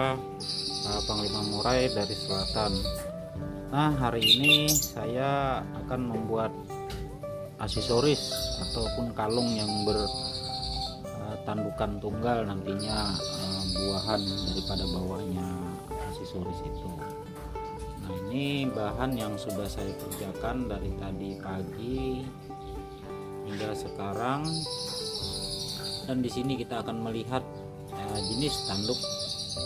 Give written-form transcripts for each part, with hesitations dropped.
saya Panglima Murai dari Selatan. Nah, hari ini saya akan membuat aksesoris ataupun kalung yang bertandukan tunggal, nantinya buahan daripada bawahnya aksesoris itu. Nah, ini bahan yang sudah saya kerjakan dari tadi pagi hingga sekarang, dan di sini kita akan melihat jenis tanduk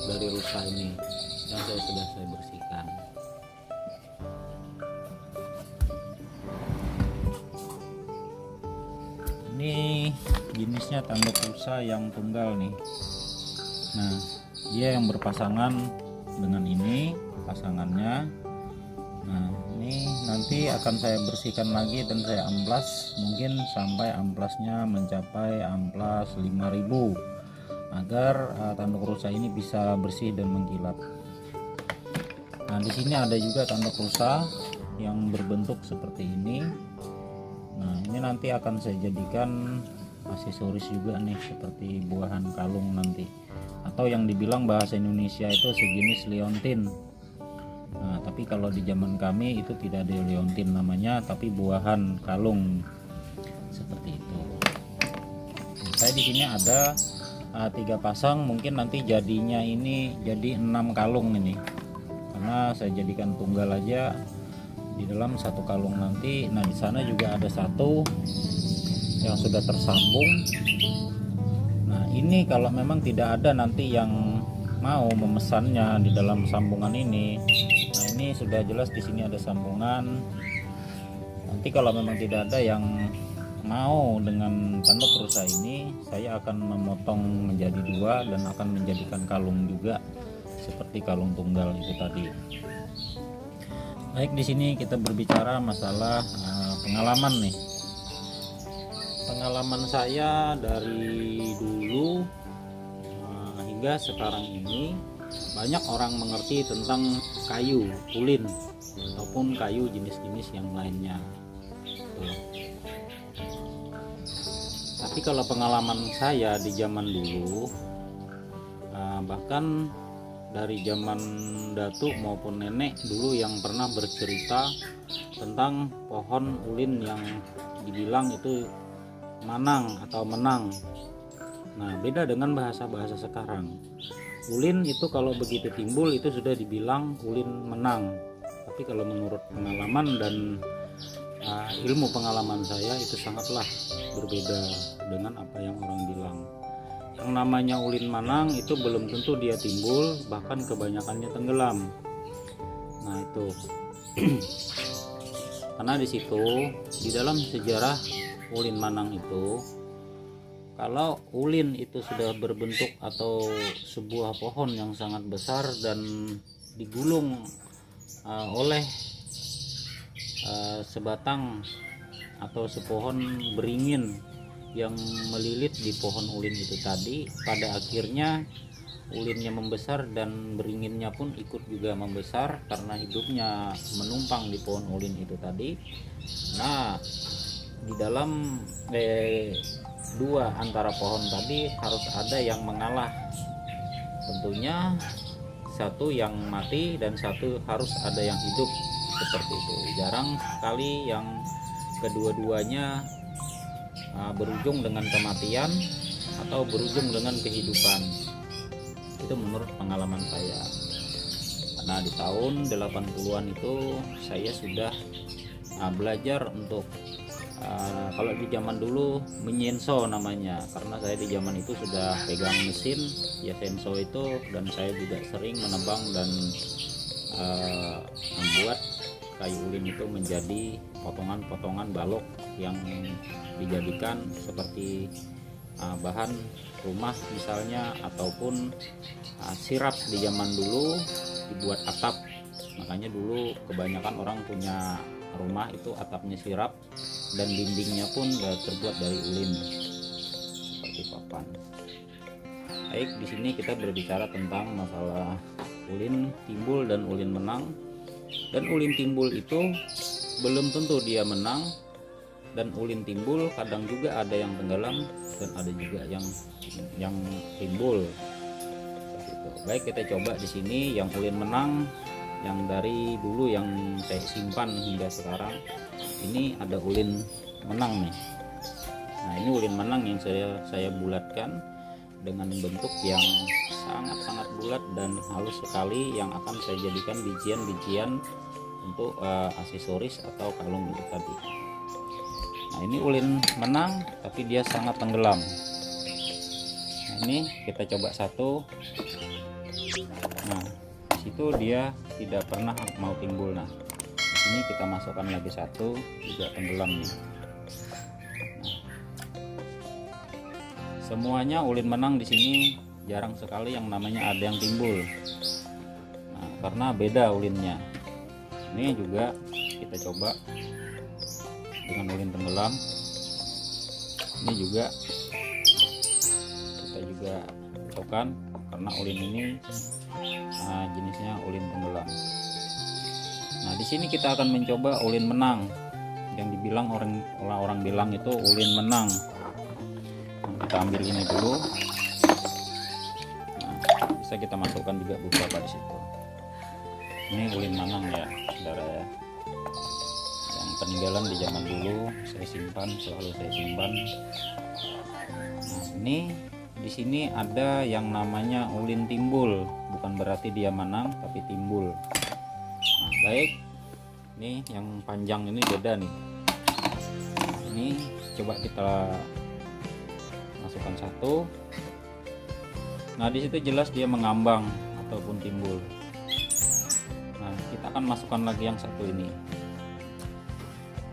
dari rusa ini yang sudah saya bersihkan. Ini jenisnya tanduk rusa yang tunggal nih. Nah, dia yang berpasangan dengan ini pasangannya. Nah, ini nanti akan saya bersihkan lagi dan saya amplas, mungkin sampai amplasnya mencapai amplas 5000 agar tanduk rusa ini bisa bersih dan mengkilap. Nah, di sini ada juga tanduk rusa yang berbentuk seperti ini. Nah, ini nanti akan saya jadikan aksesoris juga nih, seperti buahan kalung nanti, atau yang dibilang bahasa Indonesia itu sejenis liontin. Nah, tapi kalau di zaman kami itu tidak ada liontin namanya, tapi buahan kalung seperti itu. Saya di sini ada 3 pasang, mungkin nanti jadinya ini jadi 6 kalung ini, karena saya jadikan tunggal aja di dalam 1 kalung nanti. Nah, di sana juga ada 1 yang sudah tersambung. Nah, ini kalau memang tidak ada nanti yang mau memesannya di dalam sambungan ini. Nah, ini sudah jelas di sini ada sambungan. Nanti kalau memang tidak ada yang mau dengan tanduk rusa ini, saya akan memotong menjadi 2 dan akan menjadikan kalung juga seperti kalung tunggal itu tadi. Baik, di sini kita berbicara masalah pengalaman nih. Pengalaman saya dari dulu hingga sekarang ini, banyak orang mengerti tentang kayu ulin ataupun kayu jenis-jenis yang lainnya. Tapi kalau pengalaman saya di zaman dulu, bahkan dari zaman datuk maupun nenek dulu yang pernah bercerita tentang pohon ulin yang dibilang itu manang atau menang. Nah, beda dengan bahasa-bahasa sekarang. Ulin itu kalau begitu timbul itu sudah dibilang ulin menang. Tapi kalau menurut pengalaman dan ilmu pengalaman saya itu sangatlah berbeda dengan apa yang orang bilang. Yang namanya ulin manang itu belum tentu dia timbul, bahkan kebanyakannya tenggelam. Nah, itu karena di situ di dalam sejarah ulin manang itu, kalau ulin itu sudah berbentuk atau sebuah pohon yang sangat besar dan digulung oleh sebatang atau sepohon beringin yang melilit di pohon ulin itu tadi, pada akhirnya ulinnya membesar dan beringinnya pun ikut juga membesar karena hidupnya menumpang di pohon ulin itu tadi. Nah, di dalam dua antara pohon tadi harus ada yang mengalah, tentunya satu yang mati dan satu harus ada yang hidup, seperti itu. Jarang sekali yang kedua-duanya berujung dengan kematian atau berujung dengan kehidupan. Itu menurut pengalaman saya. Karena di tahun 80-an itu saya sudah belajar untuk kalau di zaman dulu menyenso namanya, karena saya di zaman itu sudah pegang mesin ya senso itu, dan saya juga sering menebang dan membuat kayu ulin itu menjadi potongan-potongan balok yang dijadikan seperti bahan rumah misalnya, ataupun sirap di zaman dulu dibuat atap. Makanya dulu kebanyakan orang punya rumah itu atapnya sirap dan dindingnya pun terbuat dari ulin seperti papan. Baik, di sini kita berbicara tentang masalah ulin timbul dan ulin menang. Dan ulin timbul itu belum tentu dia menang, dan ulin timbul kadang juga ada yang tenggelam dan ada juga yang timbul seperti itu. Baik, kita coba di sini yang ulin menang yang dari dulu yang saya simpan hingga sekarang. Ini ada ulin menang nih. Nah, ini ulin menang yang saya bulatkan dengan bentuk yang sangat-sangat bulat dan halus sekali, yang akan saya jadikan bijian-bijian untuk aksesoris atau kalung itu tadi. Nah, ini ulin menang tapi dia sangat tenggelam. Nah, ini kita coba satu. Nah, disitu dia tidak pernah mau timbul. Nah, di sini kita masukkan lagi satu, juga tenggelam nih. Nah, semuanya ulin menang di sini jarang sekali yang namanya ada yang timbul. Nah, karena beda ulinnya. Ini juga kita coba dengan ulin tenggelam. Ini juga kita juga cocokkan karena ulin ini jenisnya ulin tenggelam. Nah, di sini kita akan mencoba ulin menang yang dibilang orang bilang itu ulin menang. Nah, kita ambil ini dulu. Nah, bisa kita masukkan juga beberapa di situ. Ini ulin menang ya, saudara ya. Yang peninggalan di zaman dulu saya simpan, selalu saya simpan. Nah, ini di sini ada yang namanya ulin timbul, bukan berarti dia menang tapi timbul. Nah, baik, ini yang panjang ini beda nih. Ini coba kita masukkan satu. Nah, di situ jelas dia mengambang ataupun timbul. Nah, kita akan masukkan lagi yang satu ini.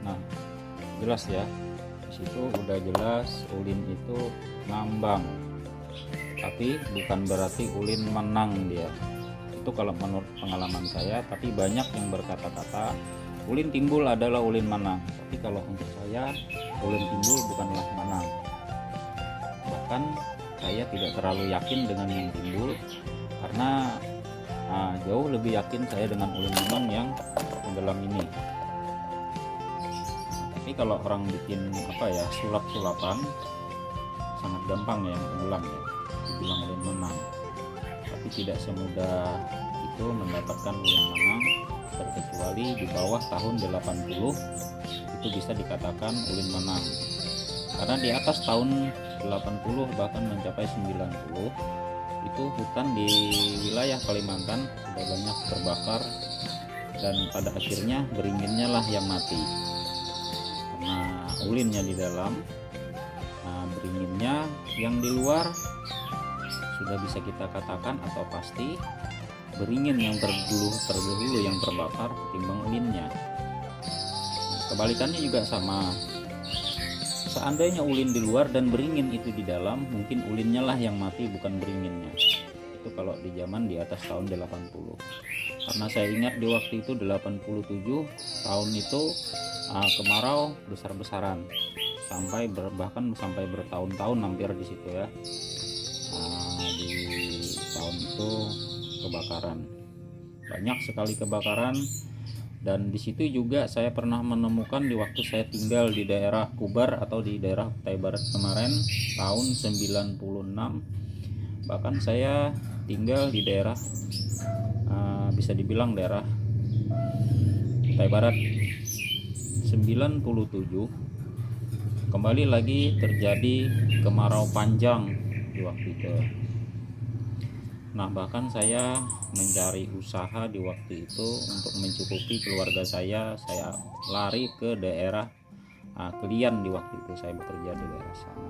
Nah, jelas ya, di situ udah jelas ulin itu ngambang. Tapi bukan berarti ulin menang dia. Itu kalau menurut pengalaman saya, tapi banyak yang berkata-kata ulin timbul adalah ulin menang. Tapi kalau untuk saya, ulin timbul bukanlah menang. Bahkan saya tidak terlalu yakin dengan yang timbul, karena jauh lebih yakin saya dengan ulin menang yang tenggelam ini. Tapi kalau orang bikin sulap-sulapan, sangat gampang ya yang tenggelam ya, dibilang ulin menang. Tapi tidak semudah itu mendapatkan ulin menang, terkecuali di bawah tahun 80 itu bisa dikatakan ulin menang. Karena di atas tahun 80 bahkan mencapai 90 itu hutan di wilayah Kalimantan sudah banyak terbakar, dan pada akhirnya beringinnya lah yang mati karena ulinnya di dalam. Nah, beringinnya yang di luar sudah bisa kita katakan atau pasti beringin yang terdahulu yang terbakar ketimbang ulinnya. Nah, kebalikannya juga sama. Seandainya ulin di luar dan beringin itu di dalam, mungkin ulinnya lah yang mati bukan beringinnya. Itu kalau di zaman di atas tahun 80. Karena saya ingat di waktu itu 87 tahun itu kemarau besar-besaran bahkan sampai bertahun-tahun hampir di situ ya. Di tahun itu kebakaran, banyak sekali kebakaran. Dan di situ juga saya pernah menemukan di waktu saya tinggal di daerah Kubar atau di daerah Kutai Barat kemarin tahun 96. Bahkan saya tinggal di daerah bisa dibilang daerah Kutai Barat 97. Kembali lagi terjadi kemarau panjang di waktu itu. Nah, bahkan saya mencari usaha di waktu itu untuk mencukupi keluarga saya lari ke daerah Kelian di waktu itu saya bekerja di daerah sana.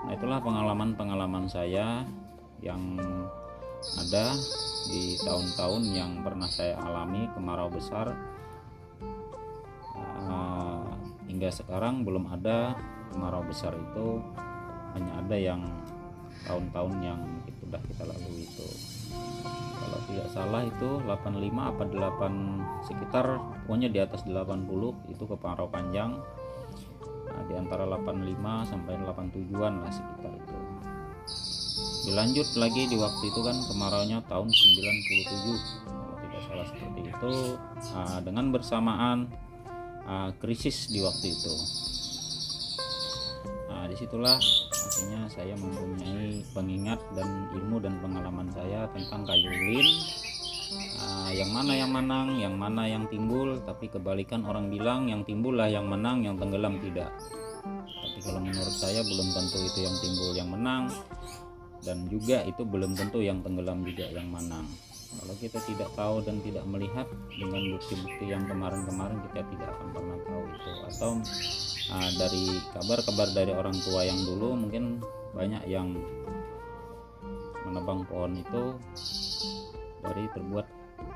Nah, itulah pengalaman-pengalaman saya yang ada di tahun-tahun yang pernah saya alami kemarau besar. Hingga sekarang belum ada kemarau besar itu, hanya ada yang tahun-tahun yang sudah kita lalui itu. Kalau tidak salah itu 85 apa 8 sekitar, pokoknya di atas 80 itu kemarau panjang. Nah, di antara 85 sampai 87-an lah sekitar itu. Dilanjut lagi di waktu itu kan kemaraunya tahun 97 kalau tidak salah seperti itu, dengan bersamaan krisis di waktu itu. Nah, disitulah artinya saya mempunyai pengingat dan ilmu dan pengalaman saya tentang kayu lin. Yang mana yang menang, yang mana yang timbul. Tapi kebalikan, orang bilang yang timbul lah yang menang, yang tenggelam tidak. Tapi kalau menurut saya belum tentu itu yang timbul yang menang, dan juga itu belum tentu yang tenggelam juga yang menang. Kalau kita tidak tahu dan tidak melihat dengan bukti-bukti yang kemarin-kemarin, kita tidak akan pernah tahu itu. Atau dari kabar-kabar dari orang tua yang dulu, mungkin banyak yang menebang pohon itu terbuat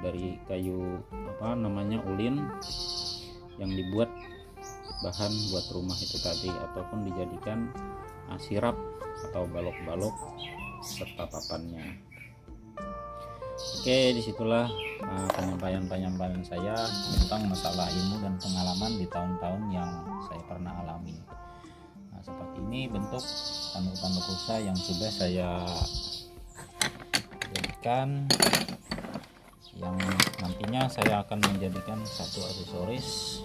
dari kayu ulin yang dibuat bahan buat rumah itu tadi, ataupun dijadikan sirap atau balok-balok serta papannya. Oke, disitulah penyampaian saya tentang masalah ilmu dan pengalaman di tahun-tahun yang saya pernah alami. Nah, seperti ini bentuk tanduk-tanduk rusa yang sudah saya jadikan, yang nantinya saya akan menjadikan satu aksesoris,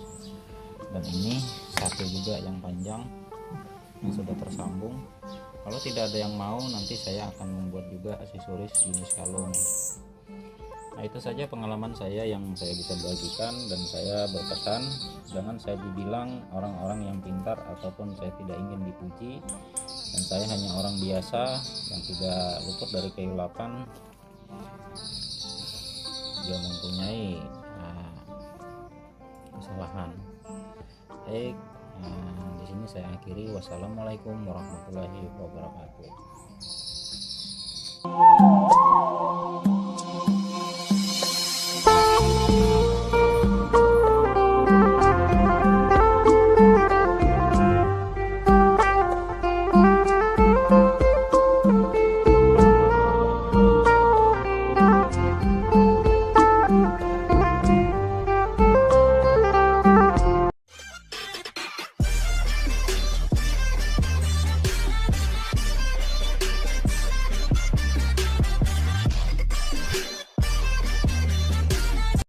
dan ini satu juga yang panjang yang sudah tersambung. Kalau tidak ada yang mau, nanti saya akan membuat juga aksesoris jenis kalung. Nah, itu saja pengalaman saya yang saya bisa bagikan, dan saya berpesan jangan saya dibilang orang-orang yang pintar ataupun saya tidak ingin dipuji, dan saya hanya orang biasa yang tidak luput dari kehilapan. Dia mempunyai kesalahan. Baik, di sini saya akhiri. Wassalamualaikum warahmatullahi wabarakatuh.